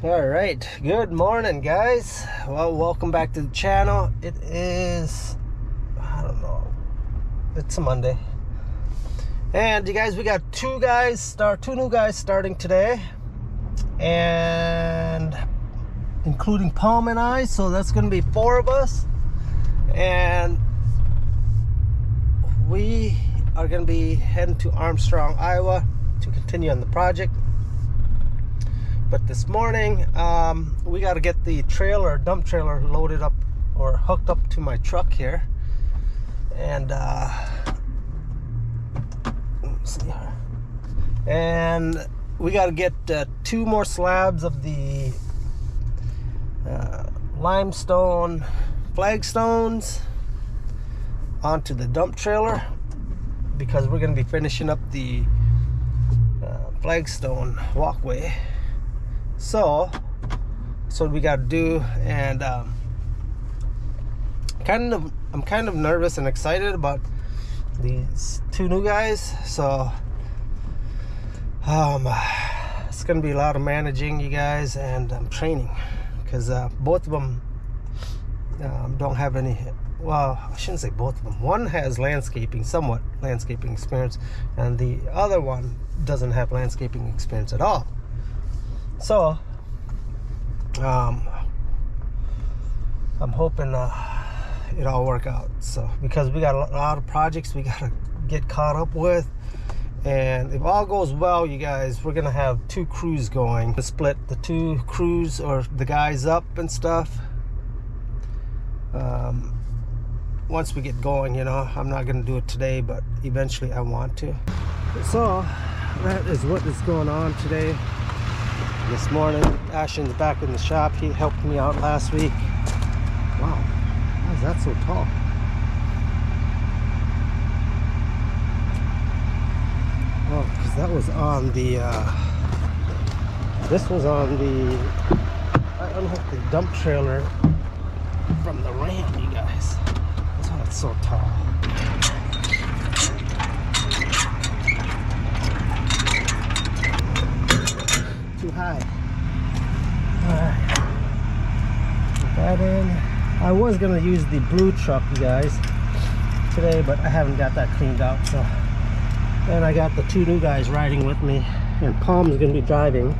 All right, good morning, guys. Well, welcome back to the channel. It is, I don't know, it's a Monday, and you guys, we got two new guys starting today, and including Palm and I, so that's going to be 4 of us, and we are going to be heading to Armstrong, Iowa to continue on the project. But this morning, we got to get the dump trailer loaded up or hooked up to my truck here. And let's see here. And we got to get 2 more slabs of the limestone flagstones onto the dump trailer, because we're going to be finishing up the flagstone walkway. So that's what we got to do, and I'm kind of nervous and excited about these 2 new guys. So it's gonna be a lot of managing you guys and training, because both of them don't have any, well, I shouldn't say both of them. One has somewhat landscaping experience, and the other one doesn't have landscaping experience at all. So I'm hoping it all work out. So because we got a lot of projects we gotta get caught up with, and if all goes well, you guys, we're gonna have 2 crews going to split the 2 crews or the guys up and stuff. Once we get going, you know, I'm not gonna do it today, but eventually I want to. So that is what is going on today. This morning, Ashton's back in the shop. He helped me out last week. Wow, why is that so tall? Oh, because that was on the, this was on the, I unhooked the dump trailer from the Ram, you guys. That's why it's so tall. Too high. Alright, put that in. I was gonna use the blue truck, you guys, today, but I haven't got that cleaned out. So, and I got the 2 new guys riding with me, and Palm's gonna be driving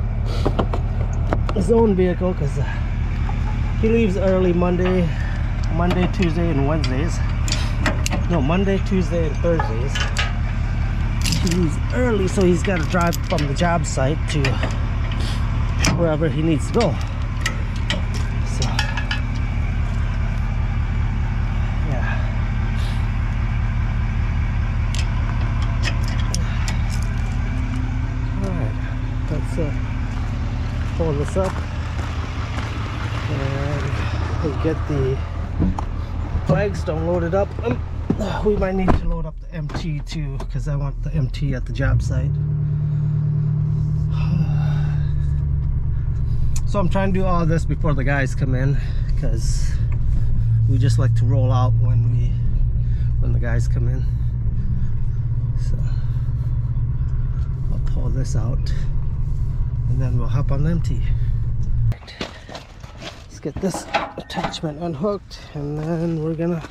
his own vehicle because he leaves early Monday, Tuesday, and Wednesdays. No, Monday, Tuesday, and Thursdays. He leaves early, so he's got to drive from the job site to wherever he needs to go. So yeah, all right, let's pull this up and we'll get the flagstone loaded up. We might need to load up the MT too, because I want the MT at the job site. So I'm trying to do all this before the guys come in, because we just like to roll out when the guys come in. So I'll pull this out and then we'll hop on the MT. Let's get this attachment unhooked, and then we're gonna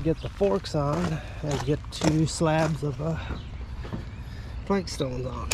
get the forks on and get 2 slabs of flagstones on.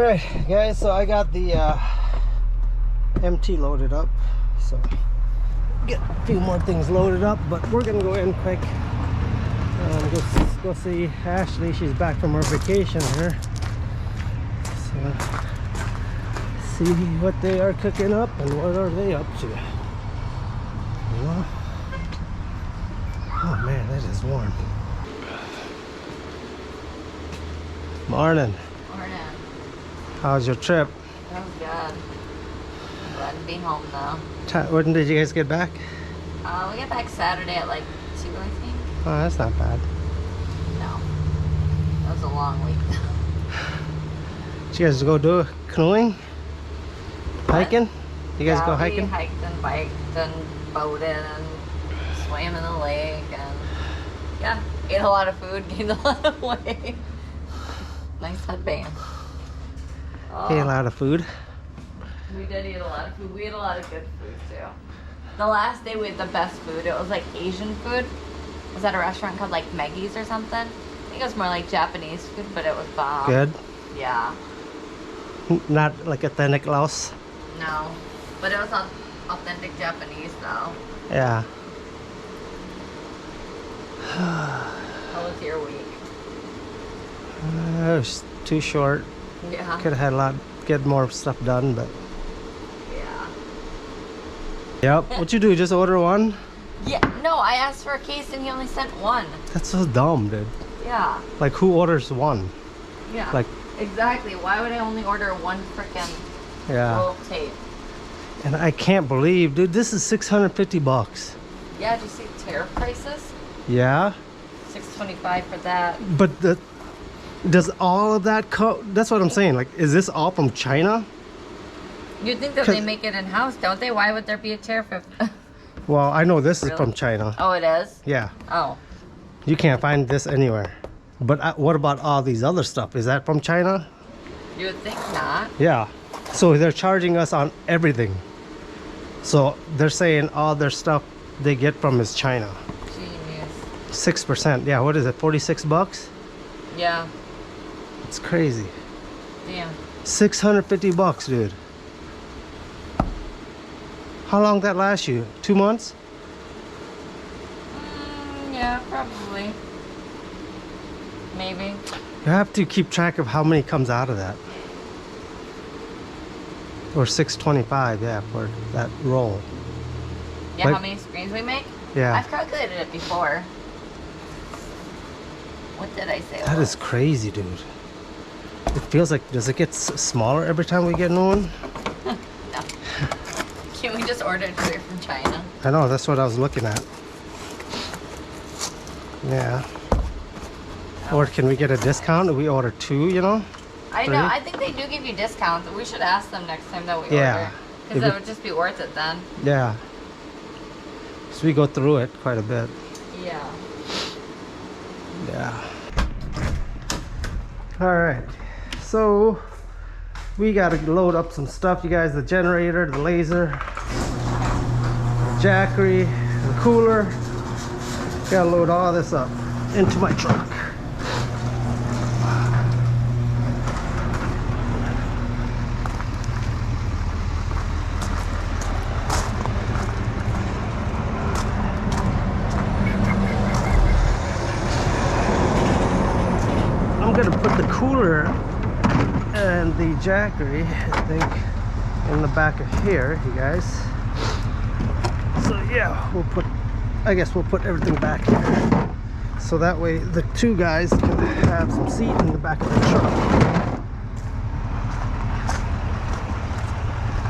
Alright guys, so I got the MT loaded up, so get a few more things loaded up, but we're gonna go in quick and go see Ashley. She's back from her vacation here, so see what they are cooking up and what are they up to, you know? Oh man, that is warm. Morning. Morning. How's your trip? That was good. I'm glad to be home though. When did you guys get back? We got back Saturday at like 2, I think. Oh, that's not bad. No. That was a long week. Did you guys go do canoeing? Hiking? You guys go We hiking? hiked and biked and boated and swam in the lake and yeah, ate a lot of food, gained a lot of weight. Nice headband. Ate a lot of food. We did eat a lot of food. We ate a lot of good food too. The last day we had the best food. It was like Asian food. It was at a restaurant called like Maggie's or something. I think it was more like Japanese food, but it was bomb. Good? Yeah. Not like authentic Laos? No. But it was authentic Japanese though. Yeah. How was your week? It was too short. Yeah. Could have had get more stuff done, but... Yeah. Yep. What'd you do? Just order one? Yeah. No, I asked for a case and he only sent one. That's so dumb, dude. Yeah. Like, who orders one? Yeah. Like... Exactly. Why would I only order one frickin' roll of tape? And I can't believe, dude, this is 650 bucks. Yeah, did you see tariff prices? Yeah? $6.25 for that. But does all of that that's what I'm saying, like, is this all from China? You'd think that they make it in-house, don't they? Why would there be a tariff if... Well, I know this Really? is from China. Oh, it is? Yeah. Oh. You can't find this anywhere. But what about all these other stuff? Is that from China? You would think not. Yeah. So they're charging us on everything. So they're saying all their stuff they get from is China. Genius. 6%. Yeah, what is it? 46 bucks? Yeah. It's crazy. Damn. 650 bucks, dude. How long that last you? 2 months? Yeah, probably. Maybe. You have to keep track of how many comes out of that. Or 625, yeah, for that roll. Yeah, Like- how many screens we make? Yeah. I've calculated it before. What did I say? That is crazy, dude. It feels like, does it get smaller every time we get a new one? No. Can't we just order it straight from China? I know, that's what I was looking at. Yeah. Or can we get a discount if we order 2, you know? I 3? know. I think they do give you discounts. We should ask them next time that we Yeah. order. Because that would just be worth it then. Yeah. So we go through it quite a bit. Yeah. Yeah. Alright. So we gotta load up some stuff, you guys. The generator, the laser, the jackery, the cooler. Gotta load all this up into my truck. I'm gonna put the cooler and the jackery, I think, in the back of here, you guys. So yeah, I guess we'll put everything back here. So that way the 2 guys can have some seat in the back of the truck.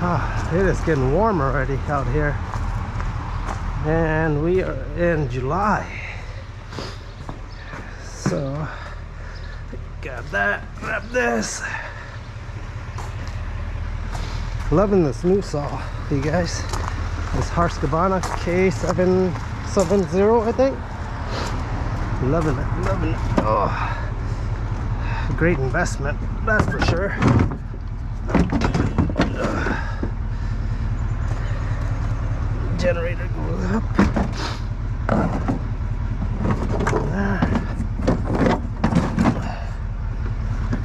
Ah, it is getting warm already out here. And we are in July. So got that, grab this. Loving this new saw, you guys. This Husqvarna K770, I think. Loving it, loving it. Oh, great investment, that's for sure. Generator goes up.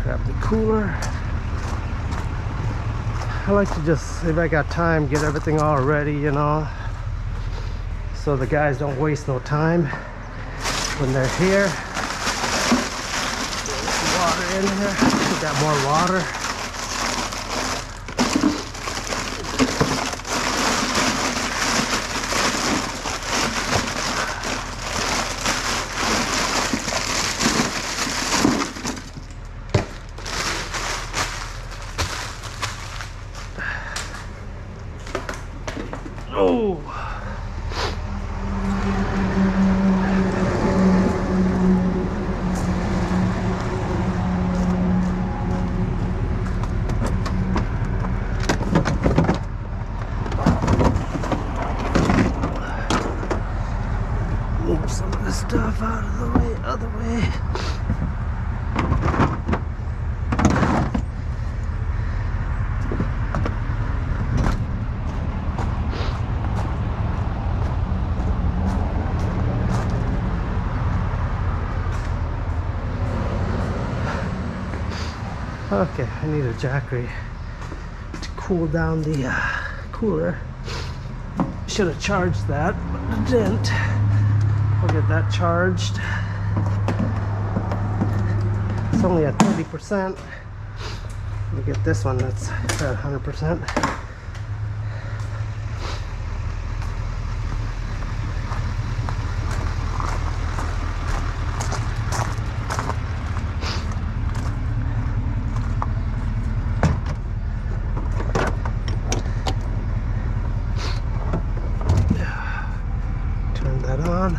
Grab the cooler. I like to just, if I got time, get everything all ready, you know, so the guys don't waste no time when they're here. There's water in here. We got more water. Oh. Move some of this stuff out of the way, other way. Okay, I need a jackery to cool down the cooler. Should have charged that, but I didn't. We'll get that charged. It's only at 30%. We'll get this one that's at 100%. On.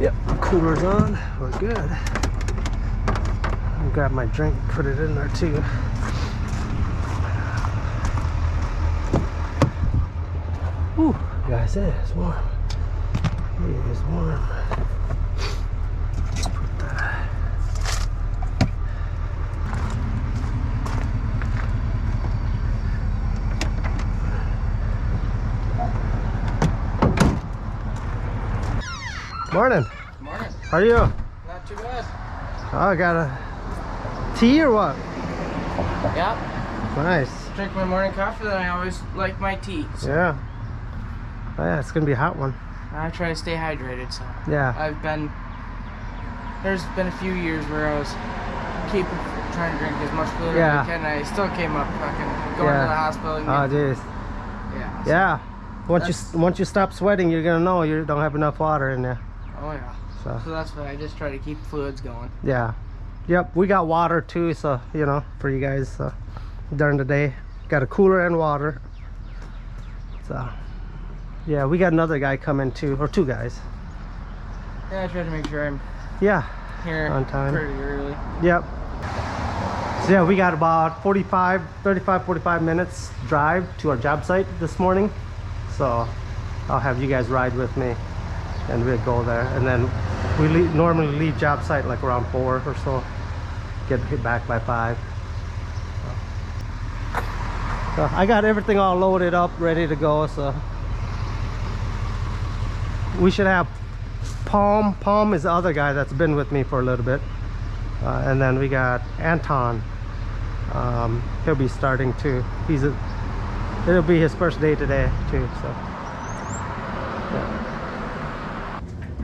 Yep, cooler's on. We're good. I'll grab my drink, put it in there too. Whew, guys, it is warm. It is warm. Put that. Morning. Morning. How are you? Not too bad. Oh, I got a tea or what? Yep. Nice. Drink my morning coffee, then I always like my tea. So Yeah. Oh, yeah, it's gonna be a hot one. I try to stay hydrated, so Yeah. there's been a few years where I was trying to drink as much fluid Yeah. as I can, and I still came up fucking going to the hospital and Oh, jeez. yeah. So, Yeah. Once you stop sweating, you're gonna know you don't have enough water in there. oh yeah. So So that's why I just try to keep fluids going. yeah. Yep, we got water too, so you know, for you guys during the day. Got a cooler and water. So yeah, we got another guy coming too, or two guys. Yeah, I try to make sure I'm Yeah. here On time. pretty early. Yep. So yeah, we got about 45 minutes drive to our job site this morning. So I'll have you guys ride with me and we'll go there. And then we normally leave job site like around 4 or so. Get back by 5. So I got everything all loaded up, ready to go. So we should have Palm. Palm is the other guy that's been with me for a little bit. And then we got Anton. He'll be starting too. It'll be his first day today too. So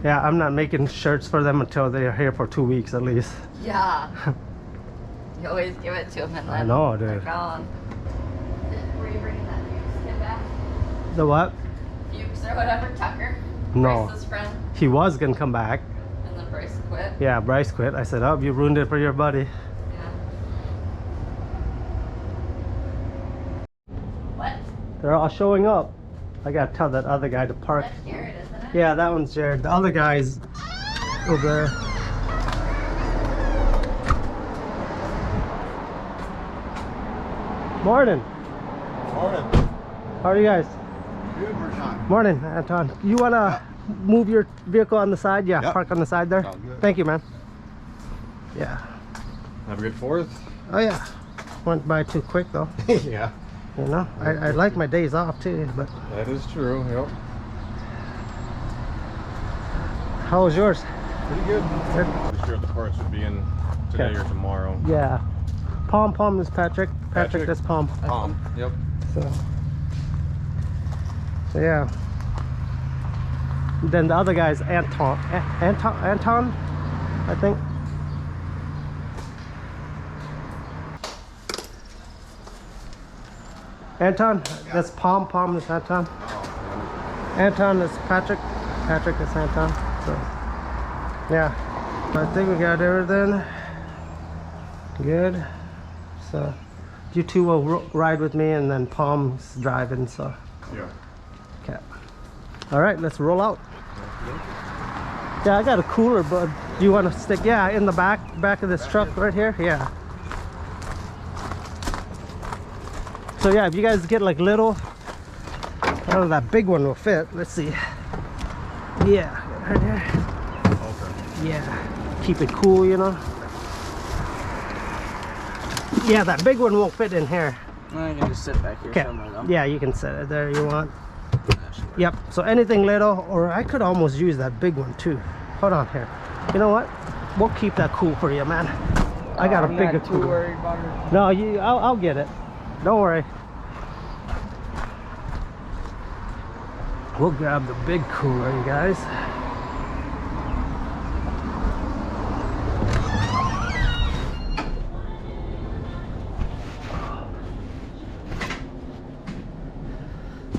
yeah, I'm not making shirts for them until they're here for 2 weeks at least. Yeah. You always give it to them and then I know, dude. they're gone. Were you bringing that Fuchs kid back? The what? Fuchs or whatever, Tucker? No. Bryce's friend. He was gonna come back. And then Bryce quit. Yeah, Bryce quit. I said, oh, you ruined it for your buddy. Yeah. What? They're all showing up. I gotta tell that other guy to park. That's Jared, isn't it? Yeah, that one's Jared. The other guy's over there. Morning. Morning. How are you guys? Good, Chant. Morning, Anton. You wanna move your vehicle on the side? Yeah, Yep. park on the side there. Sounds good. Thank you, man. Yeah. Have a good 4th. Oh yeah. Went by too quick though. Yeah. You know, I like my days off too, but That is true, yep. how was yours? Pretty good. Good. Pretty sure the parts would be in today Okay. or tomorrow. Yeah. Palm is Patrick. Patrick, that's Palm. Yep. So yeah. Then the other guy is Anton. Anton, I think. Anton, that's Palm. Palm is Anton. Anton is Patrick. Patrick is Anton. So yeah, I think we got everything good. So you two will ride with me, and then Palm's driving. So Yeah. okay. All right, let's roll out. Yeah, I got a cooler, but do you want to stick? Yeah, in the back of this truck right here. Yeah. So yeah, if you guys get like little, I don't know, that big one will fit. Let's see. Yeah, right here. Okay. Yeah, keep it cool, you know. Yeah, that big one won't fit in here. I can just sit back here Okay. somewhere though. Yeah, you can set it there you want. That should work. Yep. So anything little, or I could almost use that big one too. Hold on here. You know what? We'll keep that cool for you, man. I got a I'm bigger not too cooler. worried about it. No, I'll get it. Don't worry. We'll grab the big cooler, you guys.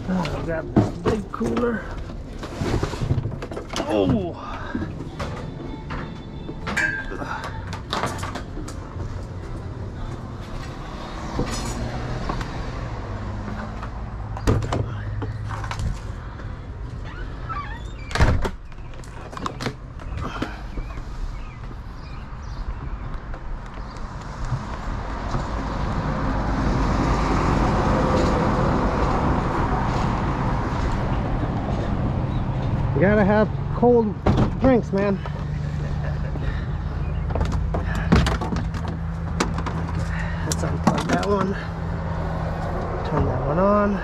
I'll grab this big cooler. Oh! You gotta have cold drinks, man. Let's unplug that one. Turn that one on.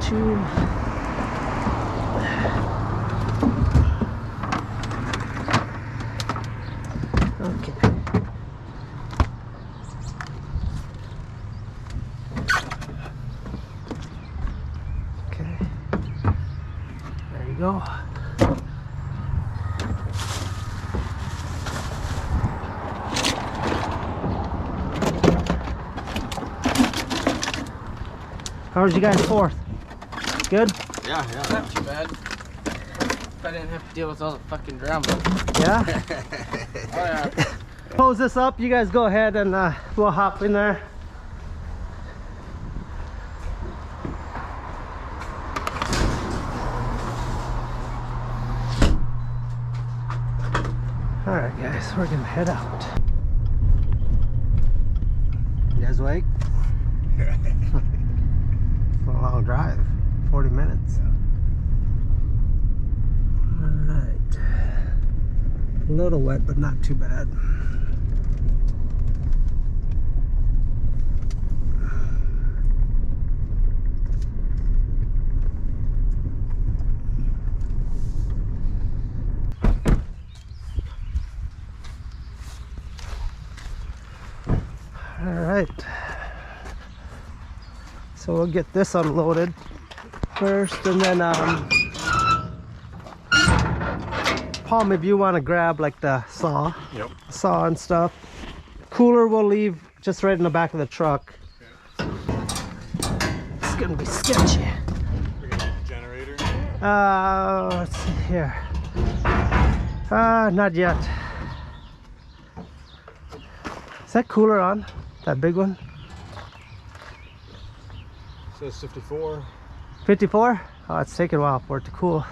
2. Okay. There you go. How was you guys' 4th? Good? Yeah. Not too bad. If I didn't have to deal with all the fucking drama. Yeah? Oh yeah. Close this up. You guys go ahead and we'll hop in there. Alright guys, we're gonna head out. You guys awake? It's a long drive, 40 minutes. Alright. A little wet, but not too bad. All right, so we'll get this unloaded first, and then Palm, if you want to grab like the saw and stuff. Cooler we'll leave just right in the back of the truck. It's gonna be sketchy. We're gonna use the generator. Let's see here. Not yet. Is that cooler on? That big one? Says 54. 54? Oh, it's taking a while for it to cool.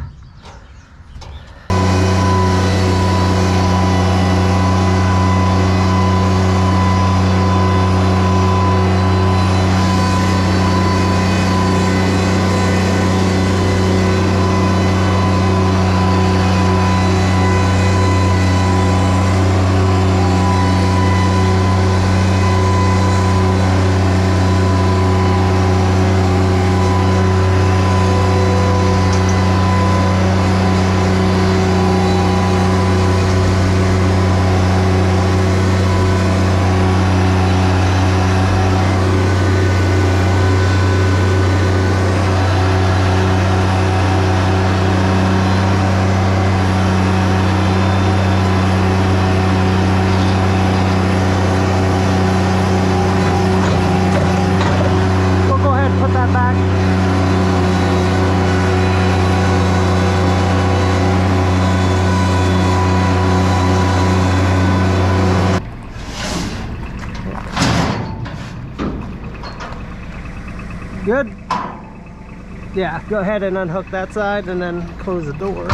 Good? Yeah, go ahead and unhook that side and then close the door.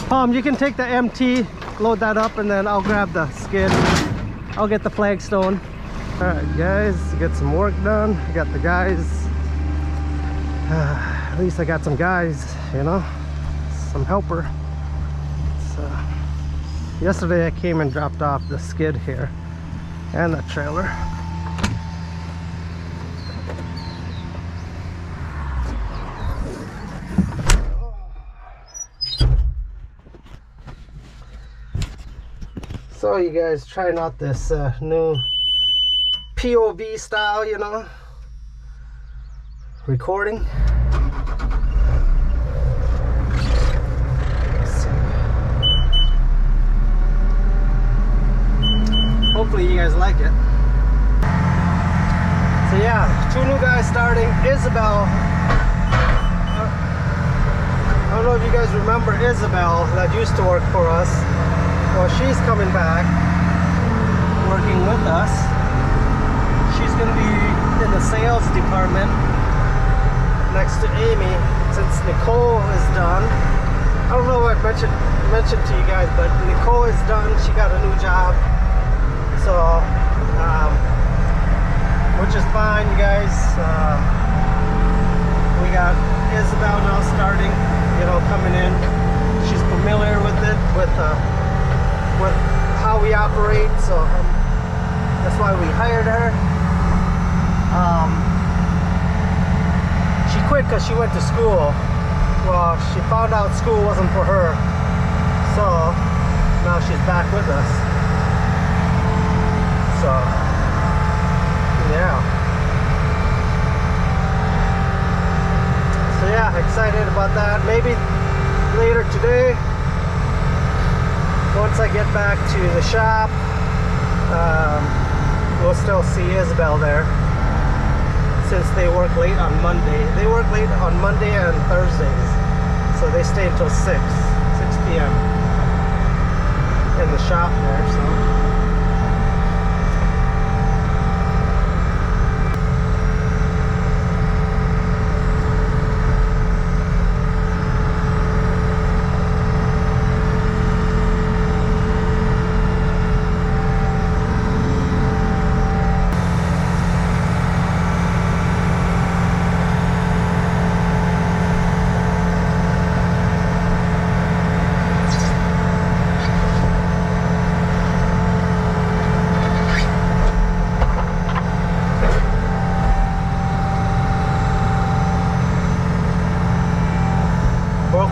Palm, you can take the MT, load that up, and then I'll grab the skid. I'll get the flagstone. Alright guys, get some work done. I got the guys. At least I got some guys, you know, some helper. So, yesterday I came and dropped off the skid here and the trailer. So you guys trying out this new POV style, you know, recording. Hopefully you guys like it. So yeah, 2 new guys starting. Isabel, I don't know if you guys remember Isabel that used to work for us. Well, she's coming back, working with us. She's going to be in the sales department next to Amy, since Nicole is done. I don't know what I mentioned to you guys, but Nicole is done. She got a new job, so which is fine, you guys. We got Isabel now starting, you know, coming in. She's familiar with it, with how we operate, so that's why we hired her. She quit because she went to school. Well, she found out school wasn't for her, so now she's back with us. So yeah. So yeah, excited about that. Maybe later today, once I get back to the shop, we'll still see Isabel there, since they work late on Monday. They work late on Monday and Thursdays, so they stay until 6 p.m. in the shop there. So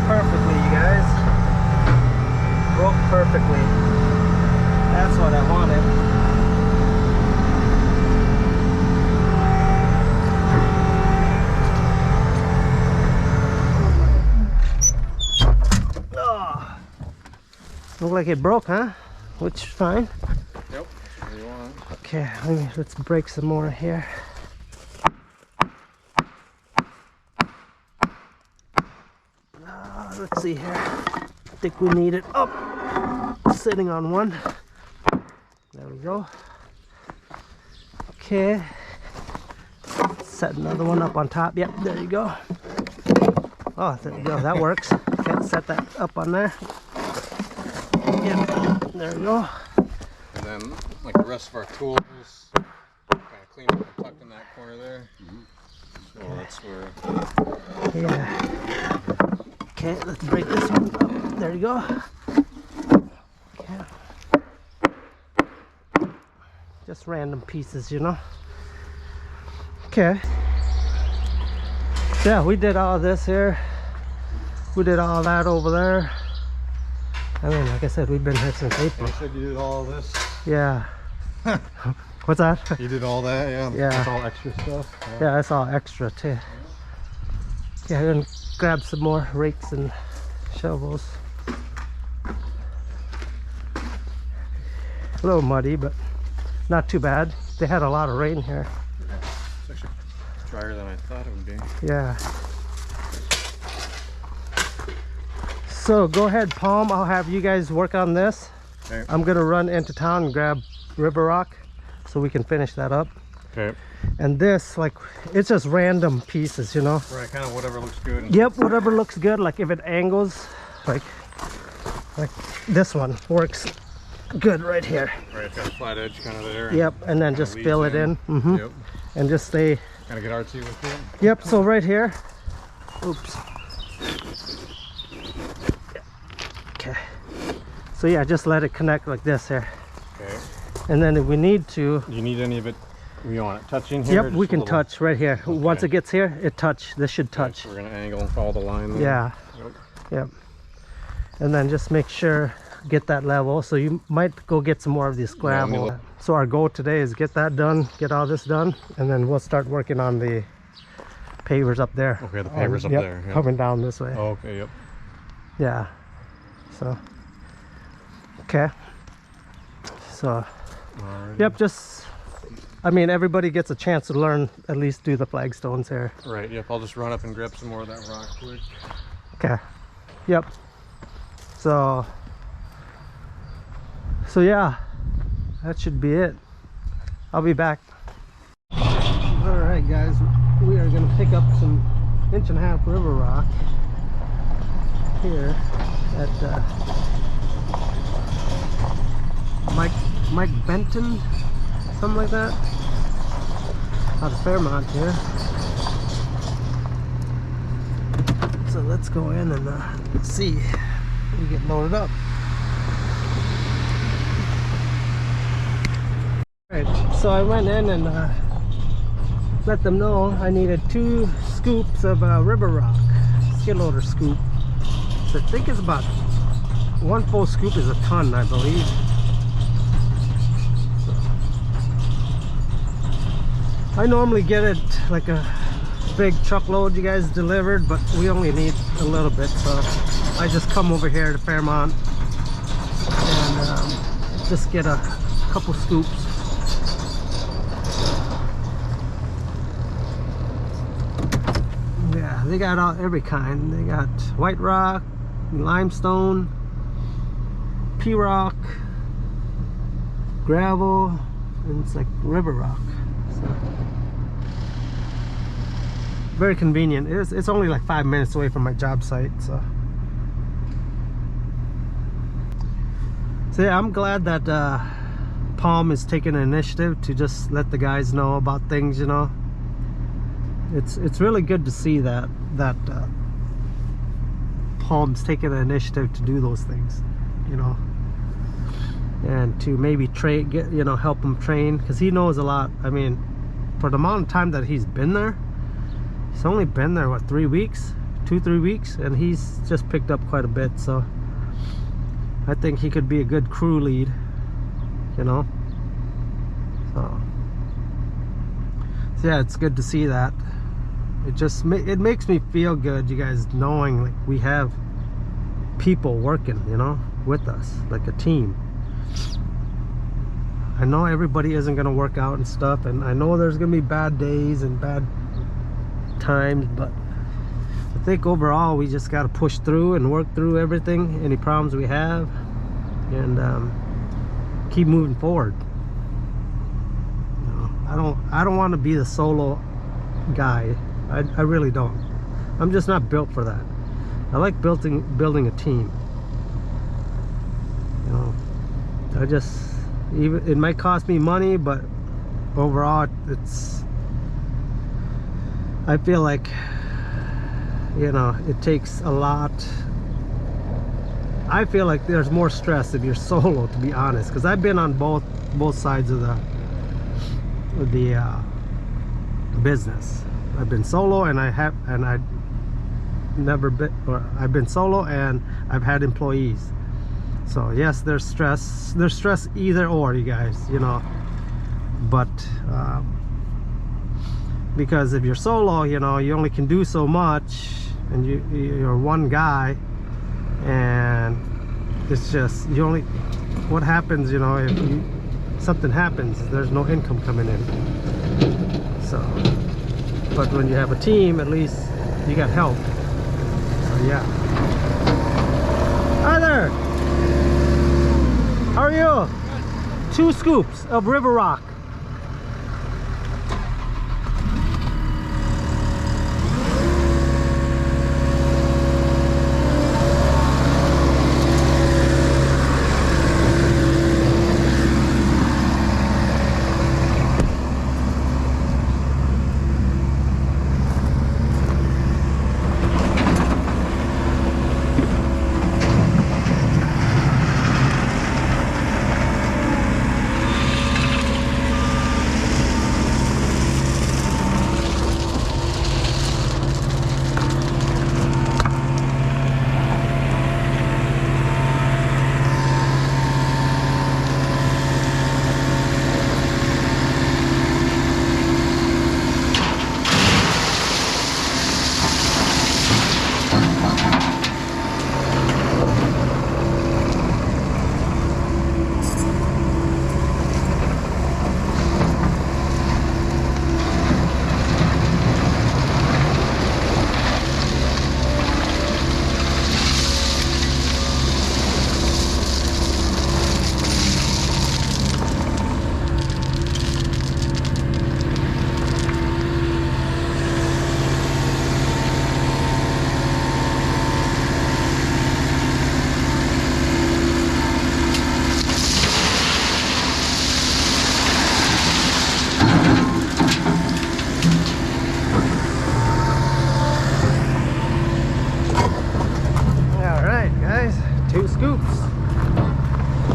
perfectly, you guys. Broke perfectly. That's what I wanted. Oh. Look like it broke, huh? Which is fine. Yep. What do you want? Okay, let's break some more here. Let's see here. I think we need it up. Sitting on one. There we go. Okay. Set another one up on top. Yep, there you go. Oh, there you go. That works. Okay, set that up on there. Yep, there we go. And then, like the rest of our tools, kind of clean up and tucked in that corner there. So that's where. Yeah. Okay, let's break this one up. There you go. Okay. Just random pieces, you know. Okay. Yeah, we did all this here. We did all that over there. I mean, like I said, we've been here since April. You said you did all this? Yeah. What's that? You did all that, yeah? Yeah. That's all extra stuff? Yeah, that's all extra too. Yeah, and grab some more rakes and shovels. A little muddy, but not too bad. They had a lot of rain here. It's actually drier than I thought it would be. Yeah. So go ahead, Palm. I'll have you guys work on this. Okay. I'm gonna run into town and grab River Rock so we can finish that up. Okay. And this, like, it's just random pieces, you know. Right, kind of whatever looks good. Yep, whatever looks good. Like if it angles, like this one works good right here. Right, it's got a flat edge kind of there. Yep, and then just fill it in. Yep. And just stay. Kind of get artsy with it. Yep, so right here. Oops. Okay. So yeah, just let it connect like this here. Okay. And then if we need to. Do you need any of it? We want it touching here? Yep, we can touch right here. Okay. Once it gets here, it touch. This should touch. Okay, we're gonna angle and follow the line there. Yeah. Yep. Yep. And then just make sure, get that level. So you might go get some more of this gravel. So our goal today is get that done, get all this done, and then we'll start working on the pavers up there. Okay, the pavers up yep, there. Yep. Coming down this way. Oh, okay, yep. Yeah. So. Okay. So. Alrighty. Yep, just. I mean, everybody gets a chance to learn, at least do the flagstones here. Right, yep, I'll just run up and grab some more of that rock quick. Okay. Yep. So yeah, that should be it. I'll be back. All right, guys, we are gonna pick up some 1.5-inch river rock here at Mike Benton, something like that, out of Fairmont here. So let's go in and see. We get loaded up. Alright, so I went in and let them know I needed 2 scoops of river rock, skid loader scoop. So I think it's about 1 full scoop is a ton, I believe. So, I normally get it like a big truckload you guys delivered, but we only need a little bit, so I just come over here to Fairmont and just get a couple scoops. Yeah, they got every kind. They got white rock, limestone, pea rock, gravel, and it's like river rock. So very convenient. It's only like 5 minutes away from my job site, so yeah, I'm glad that Palm is taking an initiative to just let the guys know about things, you know. It's really good to see that Palm's taking an initiative to do those things, you know, and to maybe help him train, because he knows a lot. I mean, for the amount of time that he's been there, he's only been there, what, 3 weeks, 2-3 weeks, and he's just picked up quite a bit. So I think he could be a good crew lead, you know. So yeah, it's good to see that. It makes me feel good, you guys, knowing like we have people working, you know, with us, like a team. I know everybody isn't gonna work out and stuff, and I know there's gonna be bad days and bad times, but I think overall we just got to push through and work through everything, any problems we have, and keep moving forward. You know, I don't want to be the solo guy. I really don't. I'm just not built for that. I like building a team. You know, it might cost me money, but overall I feel like, you know, it takes a lot. I feel like there's more stress if you're solo, to be honest, because I've been on both sides of the business. I've been solo, and I've been solo, and I've had employees. So yes, there's stress. There's stress either or, you guys, you know. But because if you're solo, you know, you only can do so much, and you're one guy, and it's just what happens, you know, if something happens, there's no income coming in. So but when you have a team, at least you got help. So yeah. Hi there. How are you? 2 scoops of river rock.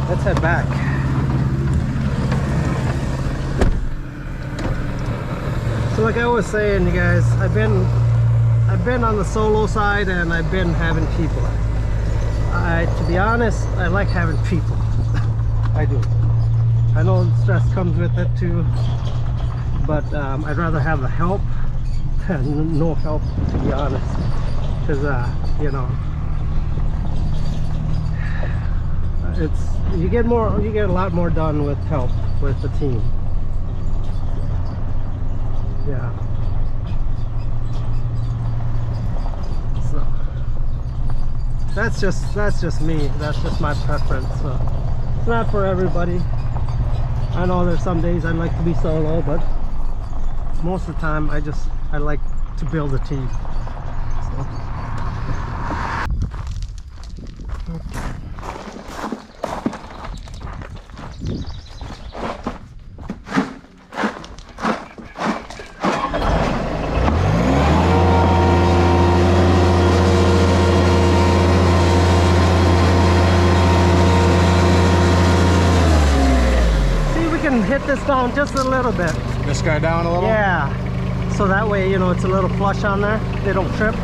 Let's head back. So like I was saying, you guys, I've been on the solo side and I've been having people. To be honest, I like having people. I do. I know stress comes with it too, but I'd rather have the help than no help, to be honest, because you know, you get a lot more done with help with the team. Yeah. So that's just me. That's just my preference. So it's not for everybody. I know there's some days I'd like to be solo, but most of the time I like to build a team. So. Hit this down just a little bit. This guy down a little? Yeah. So that way, you know, it's a little flush on there. They don't trip.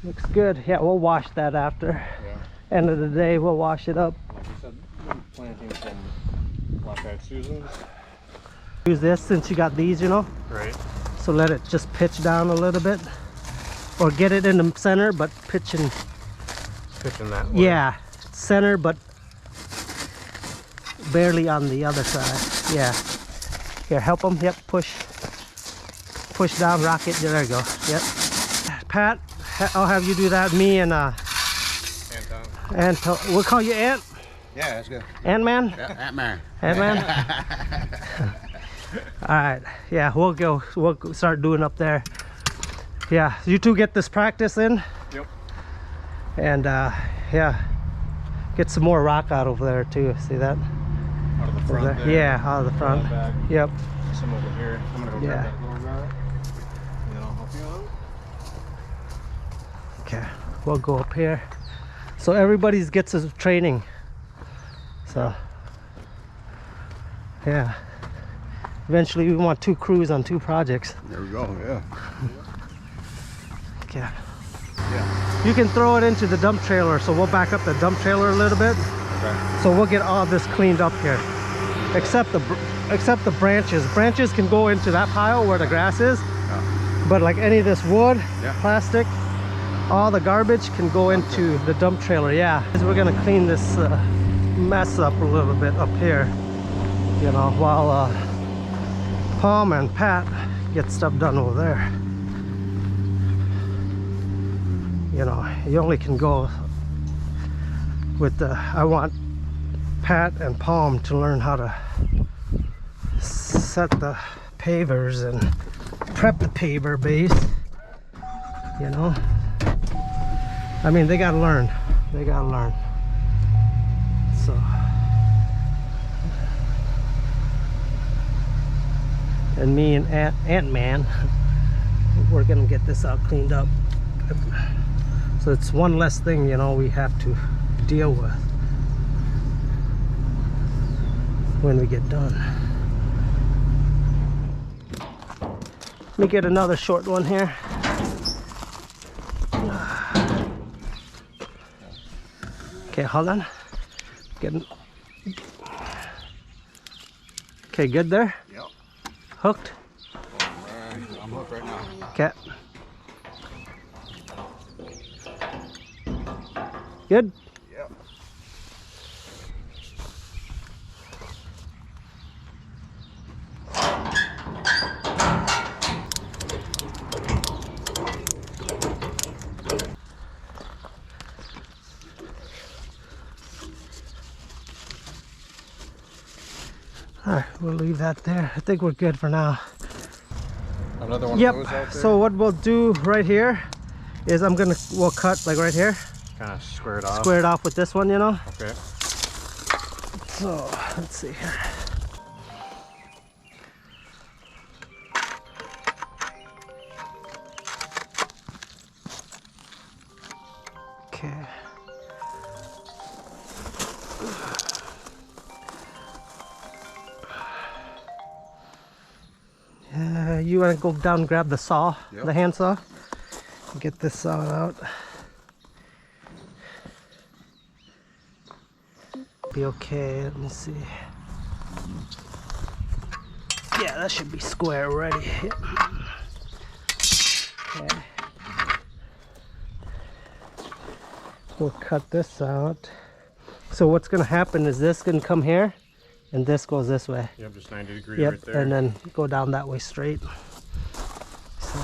Looks good. Yeah, we'll wash that after. Yeah. End of the day, we'll wash it up. Like you said, planting some black-eyed Susans. Use this since you got these, you know. Right. So let it just pitch down a little bit, or get it in the center, but pitching that way. Yeah, center, but barely on the other side. Yeah. Here, help them. Yep, push down, rock it. There you go. Yep. Pat, I'll have you do that. Me and Ant, we'll call you Ant. Yeah, that's good. Ant-Man? Yeah, Ant-Man. Ant-Man? All right. Yeah, we'll start doing up there. Yeah, you two get this practice in. Yep. And yeah, Get some more rock out over there too. See that? Out of the front There? there. Yeah, out of the front. Back. Yep. Some over here. I'm gonna go Yeah. grab that little guy. And then I'll help you out. Okay, we'll go up here. So everybody gets his training. So yeah. Eventually we want 2 crews on 2 projects. There we go, yeah. Okay. Yeah. You can throw it into the dump trailer, so we'll back up the dump trailer a little bit. Okay. So we'll get all this cleaned up here. Except the branches. Branches can go into that pile where the grass is. Yeah. But like any of this wood, Yeah. plastic, all the garbage can go into the dump trailer. Yeah. So we're gonna clean this mess up a little bit up here, you know, while Palm and Pat get stuff done over there. You know, you only can go with the, I want Pat and Palm to learn how to set the pavers and prep the paver base, you know. I mean, they gotta learn. They gotta learn. So, and me and Ant-Man, we're gonna get this out cleaned up. So it's one less thing, you know, we have to deal with when we get done. Let me get another short one here. Okay, hold on. Getting. Okay, good there? Yep. Hooked? I'm hooked right now. Okay. Good? Yep. Alright, we'll leave that there. I think we're good for now. Another one Yep. of those out there? So what we'll do right here is we'll cut like right here. Kind of square it off. Square it off with this one, you know. Okay. So let's see here. Okay. You want to go down and grab the saw, Yep. the hand saw, and get this saw out. Be okay. Let me see. Yeah, that should be square already. Yep. Okay. We'll cut this out. So what's gonna happen is this can come here, and this goes this way. Yep, just 90 degrees Yep, right there. and then go down that way straight. So.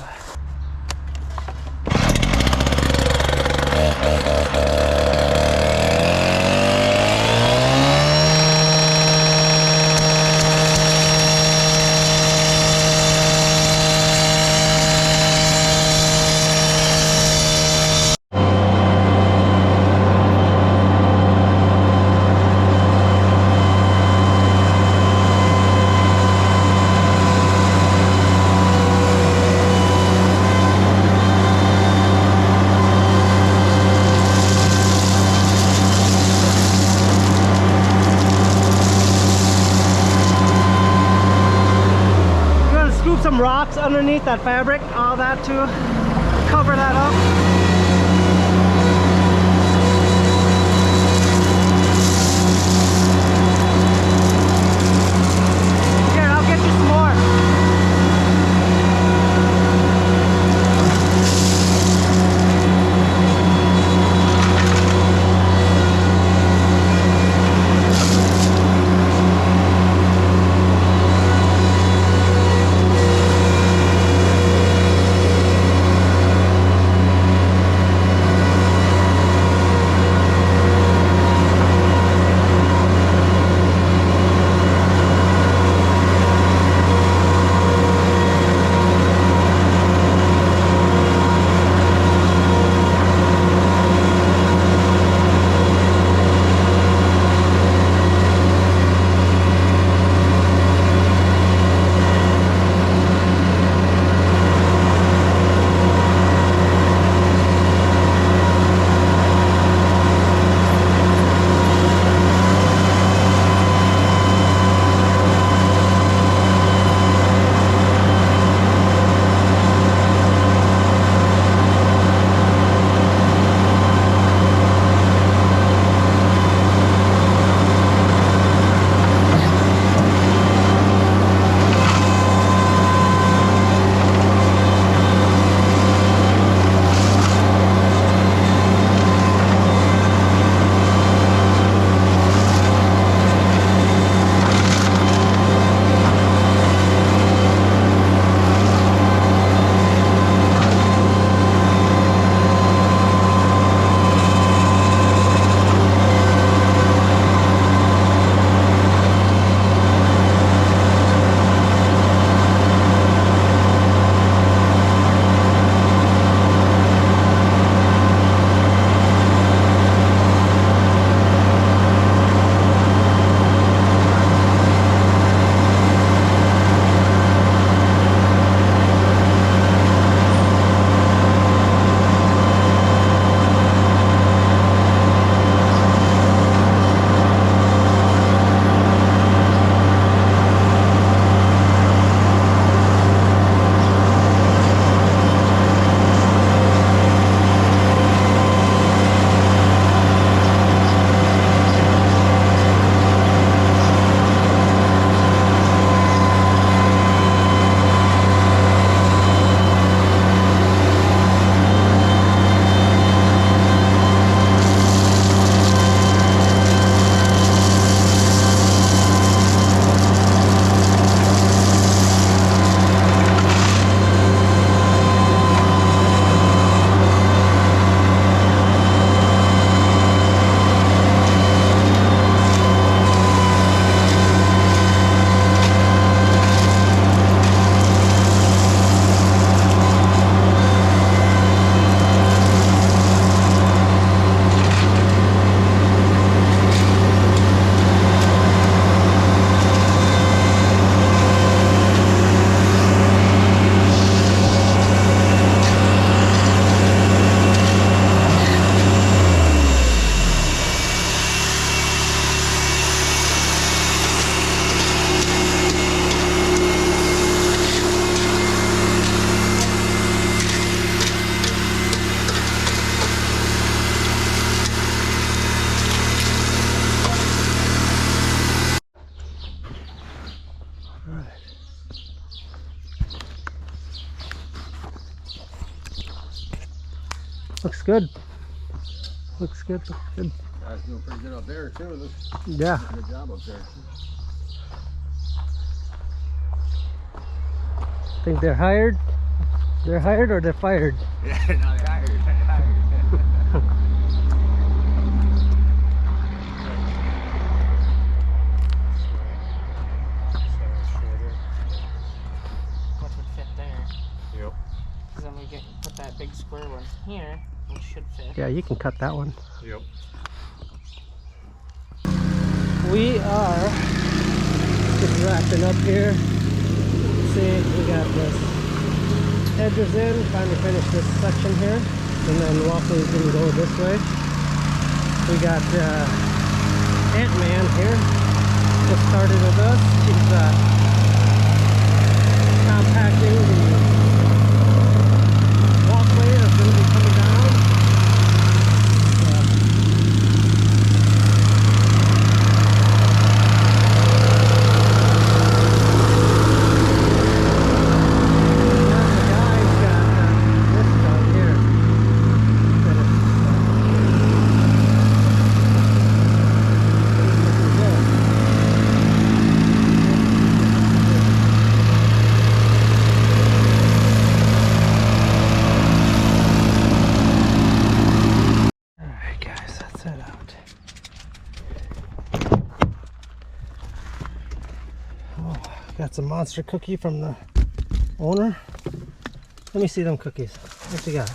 Some rocks underneath that fabric, all that to cover that up. Here, I'll get you some more. looks good. Looks good. Looks good. Guys doing pretty good up there too. Yeah. Good job up there. Think they're hired? They're hired or they're fired? Yeah, no, they hired. What would fit there? Yep. Because then we get put that big square one here, which should fit. Yeah, you can cut that one. Yep. We are just wrapping up here. See, we got this edges in, trying to finish this section here, and then walkway's gonna go this way. We got Ant-Man here, just started with us. He's compacting the walkway that's gonna be coming down. Got some monster cookie from the owner. Let me see them cookies. What you got?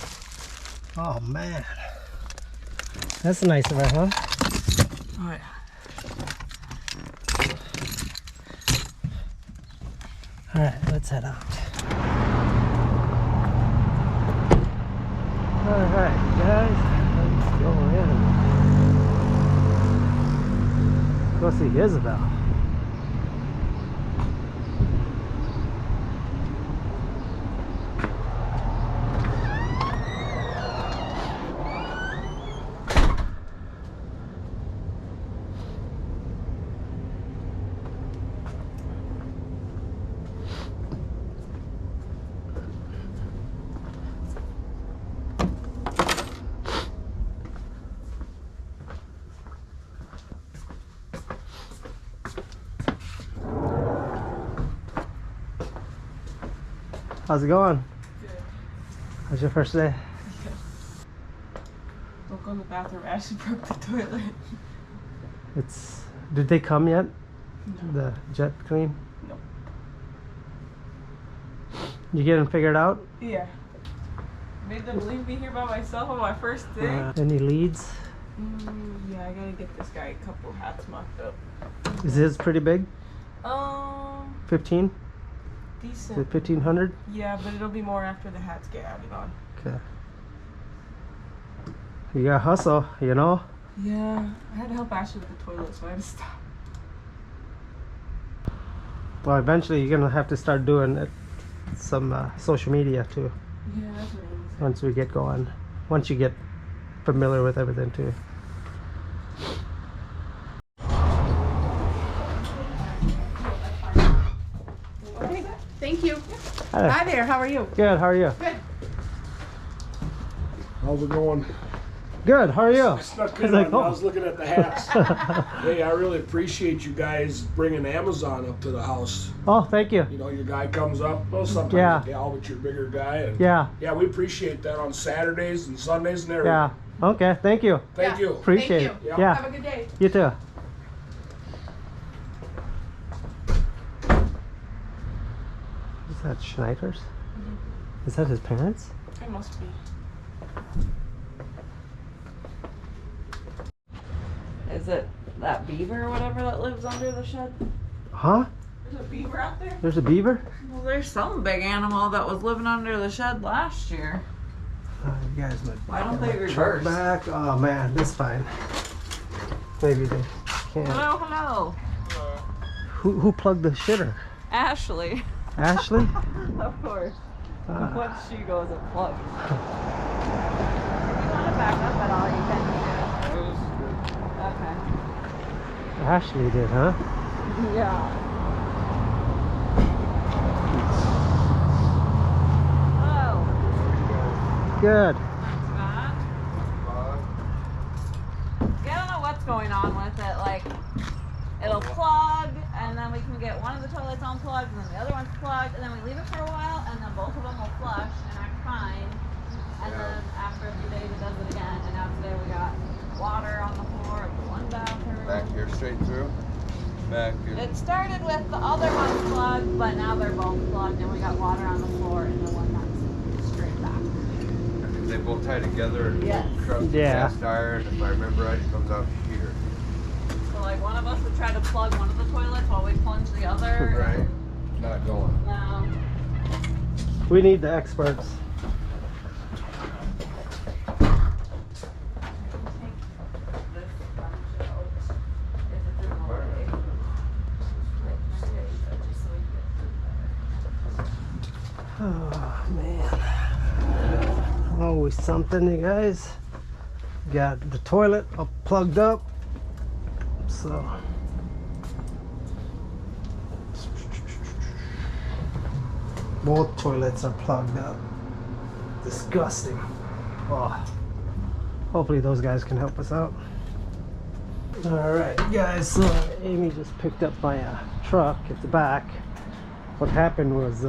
Oh man, that's nice of her, huh? Oh yeah. All right, let's head out. All right, guys, let's go in. Go see Isabel. How's it going? Good. How's your first day? Don't go in the bathroom. Ashley broke the toilet. Did they come yet? No. The jet clean? No. You getting figured out? Yeah. Made them leave me here by myself on my first day. Any leads? Yeah, I gotta get this guy a couple hats mocked up. Is his pretty big? 15? Is Decent. it 1500? Yeah, but it'll be more after the hats get added on. Okay. You gotta hustle, you know? Yeah, I had to help Ashley with the toilet, so I had to stop. Well, eventually you're gonna have to start doing some social media too. Yeah, that's what it is. Once we get going. Once you get familiar with everything too. Okay, thank you. Hi. Hi there, how are you? Good, how are you? Good. How's it going? Good, how are you? I snuck in like, when I was looking at the hats. Hey, I really appreciate you guys bringing Amazon up to the house. Oh, thank you. You know, your guy comes up. Well, sometimes Yeah. a gal, but you're a bigger guy. And Yeah, yeah, we appreciate that on Saturdays and Sundays and everything. yeah. Okay, thank you. Thank Yeah. you. Appreciate Thank it. you. Yeah, Have a good day. you too. Is that Schneider's? Is that his parents? It must be. Is it that beaver or whatever that lives under the shed? Huh? There's a beaver out there? There's a beaver? Well, there's some big animal that was living under the shed last year. You guys might Why don't they truck reverse? back. Oh man, this fine. Maybe they can't. Hello, hello. Who plugged the shitter? Ashley. Ashley? Of course. Ah. Once she goes and plugs. If you want to back up at all, you can. Okay. Ashley did, huh? Yeah. Oh. Good. Not what's going on with it. Like, it'll plug, and then we can get one of the toilets unplugged, and then the other one's plugged, and then we leave it for a while, and then both of them will flush and act fine. And then after a few days, it does it again. And now today we got water on the floor of the one bathroom. Back here, straight through. Back here. It started with the other ones plugged, but now they're both plugged, and we got water on the floor in the one that's straight back. They both tie together and Yes. across the Yeah. cast iron. If I remember right, it comes out here. So like one of us would try to plug one of the toilets while we plunge the other. Right? Not going. No. We need the experts. Oh man, always something, you guys. Got the toilet all plugged up, so both toilets are plugged up. Disgusting. Oh, hopefully those guys can help us out. All right, guys. So Amy just picked up my truck at the back. What happened was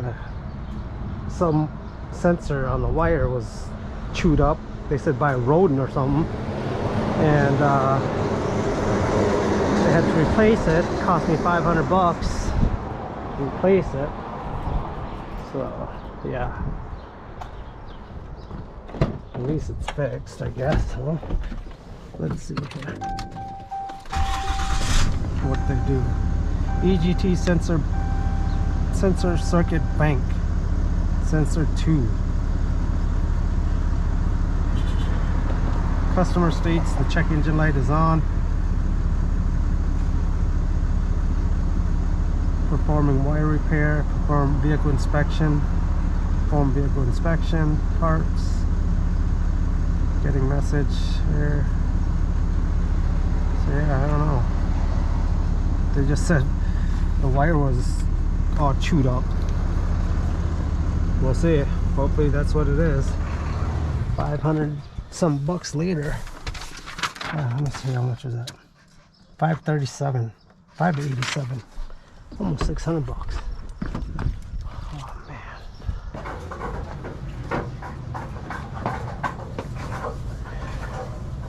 some sensor on the wire was chewed up. They said by a rodent or something, and they had to replace it. It cost me $500 to replace it. So yeah, at least it's fixed, I guess. Huh? Let's see here what they do. EGT sensor circuit bank. Sensor 2. Customer states the check engine light is on. Performing wire repair, perform vehicle inspection, parts. Getting message here. So yeah, I don't know. They just said the wire was all chewed up. We'll see. Hopefully that's what it is. 500 some bucks later. Let me see, how much is that? 537, 587, almost 600 bucks. Oh man.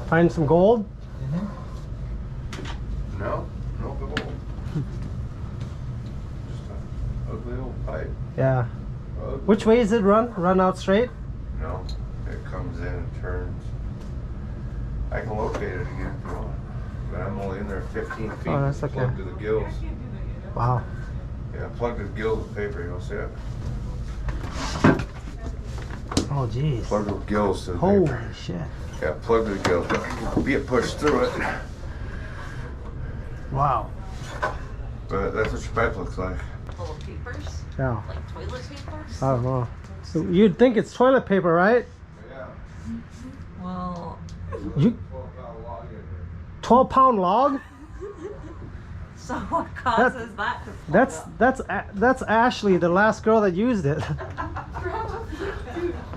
Find some gold? No, no gold. Just an ugly old pipe. Yeah. Ugly. Which way is it run? Run out straight? No, it comes in and turns. I can locate it again if you want, but I'm only in there 15 feet. Oh, that's okay. Plugged to the gills. Wow. Yeah, plugged to the gills with paper. You'll see it. Oh geez. Plugged with gills to the Holy paper. shit. Yeah, plugged to the gills. Be it pushed through it. Wow. But that's what your pipe looks like. Full of papers, Yeah. like toilet papers. I don't know. So you'd think it's toilet paper, right? Yeah. Well, You 12-pound log? so what causes that to float That's up? that's Ashley, the last girl that used it.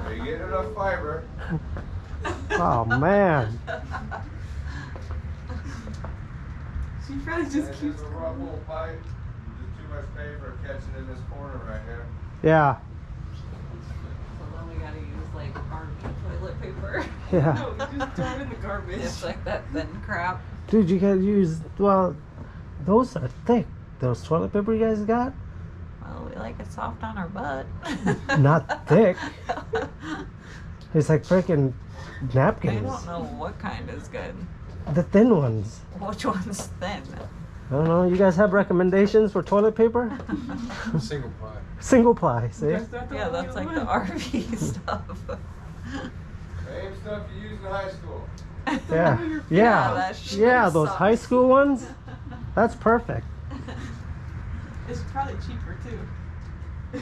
You get enough fiber. Oh man. She probably just And keeps. it's a rough old pipe. Just too much paper catching in this corner right here. Yeah. So then we gotta use like army toilet paper. Yeah. No, we just throw it in the garbage. It's like that thin crap. Dude, you gotta use, well, those are thick. Those toilet paper you guys got? Well, we like it soft on our butt. Not thick. It's like freaking I napkins. don't know what kind is good. The thin ones. Which one's thin? I don't know. You guys have recommendations for toilet paper? Single ply. Single ply, see? Yeah, that's like the RV stuff. Same stuff you used in high school. Yeah. Yeah, Yeah. that shit Yeah, those sucks. high school ones. That's perfect. It's probably cheaper too.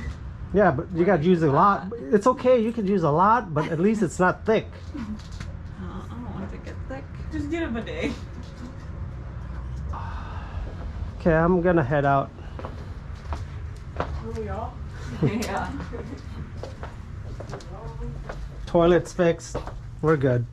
Yeah, but you gotta use a lot. It's okay, you could use a lot, but at least it's not thick. I don't want it to get thick. Just get a bidet. Okay, I'm gonna head out. Are we all? Yeah. Toilet's fixed. We're good.